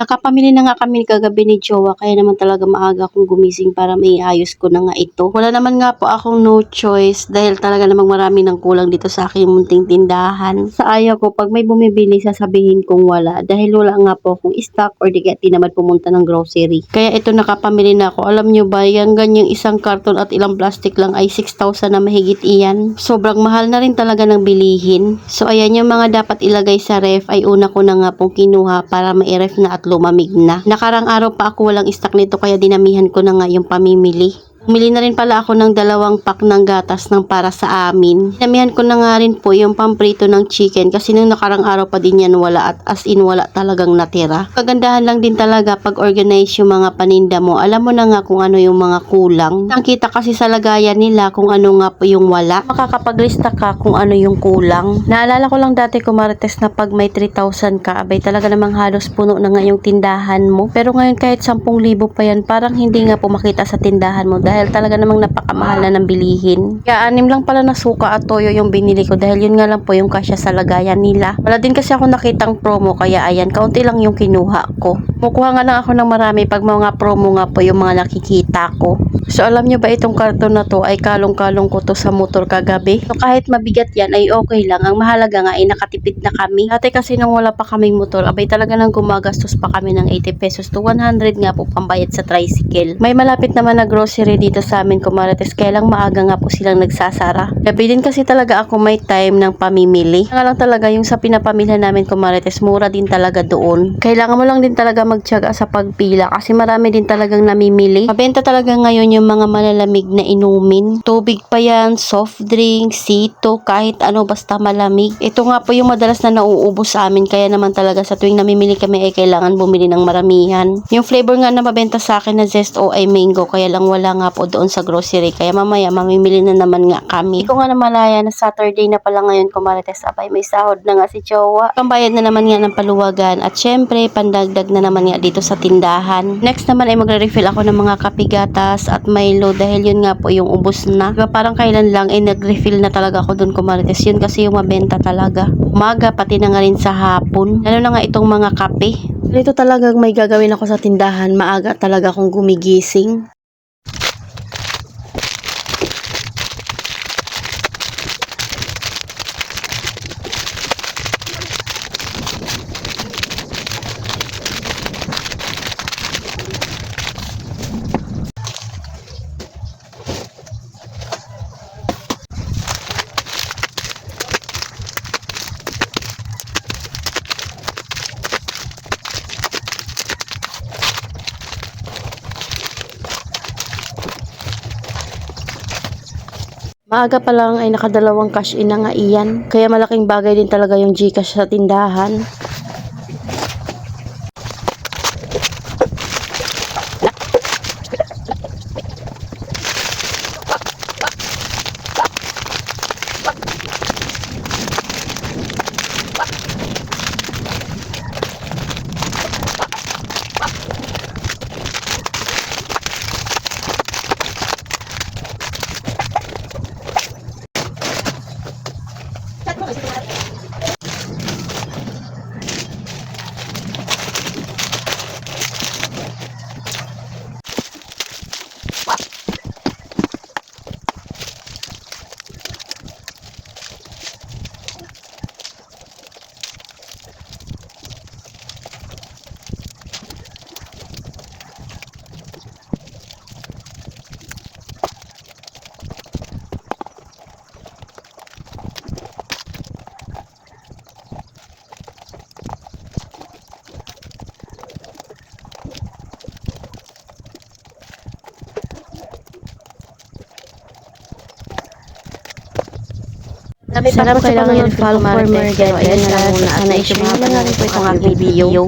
Nakapamili na nga kami kagabi ni Jowa kaya naman talaga maaga akong gumising para maiayos ko na nga ito. Wala naman nga po akong no choice dahil talaga namang marami ng kulang dito sa aking munting tindahan. Sa ayaw ko pag may bumibili sasabihin kong wala dahil wala nga po akong stock or di kaya tinamad pumunta ng grocery. Kaya ito nakapamili na ako. Alam nyo ba yung ganyang isang karton at ilang plastic lang ay 6,000 na mahigit iyan. Sobrang mahal na rin talaga ng bilihin. So ayan yung mga dapat ilagay sa ref ay una ko na nga pong kinuha para mai-ref na at lumamig na. Nakarang araw pa ako walang stock nito kaya dinamihan ko na nga yung pamimili. Bumili na rin pala ako ng 2 pack ng gatas ng para sa amin. Dinamihan ko na nga rin po yung pamprito ng chicken kasi nung nakarang araw pa din yan wala at as in wala talagang natira. Kagandahan lang din talaga pag organize yung mga paninda mo. Alam mo na nga kung ano yung mga kulang. Nakita kasi sa lagayan nila kung ano nga po yung wala. Makakapaglista ka kung ano yung kulang. Naalala ko lang dati kumarites na pag may 3,000 ka, abay talaga namang halos puno na nga yung tindahan mo. Pero ngayon kahit 10,000 pa yan, parang hindi nga po makita sa tindahan mo dahil talaga namang napakamahal na ng bilihin. Kaya 6 lang pala na suka at toyo yung binili ko dahil yun nga lang po yung kasya sa lagayan nila. Wala din kasi ako nakitang promo kaya ayan, kaunti lang yung kinuha ko. Kukuha nga lang ako ng marami pag mga promo nga po yung mga nakikita ko. So alam nyo ba itong karton na to ay kalong-kalong ko to sa motor kagabi. So kahit mabigat yan ay okay lang. Ang mahalaga nga ay nakatipid na kami. Dati kasi nung wala pa kaming motor, abay talaga nang gumagastos pa kami ng 80 pesos to 100 nga po pambayad sa tricycle. May malapit naman na grocery dito sa amin kumarites kaya lang maaga nga po silang nagsasara. Gabi din kasi talaga ako may time ng pamimili. Nga lang talaga yung sa pinapamilhan namin kumarites mura din talaga doon. Kailangan mo lang din talaga magtiyaga sa pagpila kasi marami din talagang namimili. Mabenta talaga ngayon yung mga malalamig na inumin. Tubig pa yan, soft drink, sito, kahit ano basta malamig. Ito nga po yung madalas na nauubos sa amin kaya naman talaga sa tuwing namimili kami ay kailangan bumili ng maramihan. Yung flavor nga na mabenta sa akin na Zesto ay mango kaya lang wala nga po doon sa grocery kaya mamaya mamimili na naman nga kami. Ito nga na malaya na Saturday na pala ngayon kumarites abay may sahod na nga si Jowa. Pambayad na naman nga ng paluwagan at syempre pandagdag na naman nga dito sa tindahan. Next naman ay magre-refill ako ng mga kapigatas at Milo dahil yun nga po yung ubos na. Diba parang kailan lang ay nag-refill na talaga ako doon kumarites. Yun kasi yung mabenta talaga. Umaga pati na nga rin sa hapon. Lalo na nga itong mga kape. Dito talagang may gagawin ako sa tindahan. Maaga talaga akong gumigising. Maaga pa lang ay nakadalawang cash in na nga iyan. Kaya malaking bagay din talaga yung GCash sa tindahan. Salamat sa kailangan i-follow for more guys. Sana i-share na nga rin po itong aking video.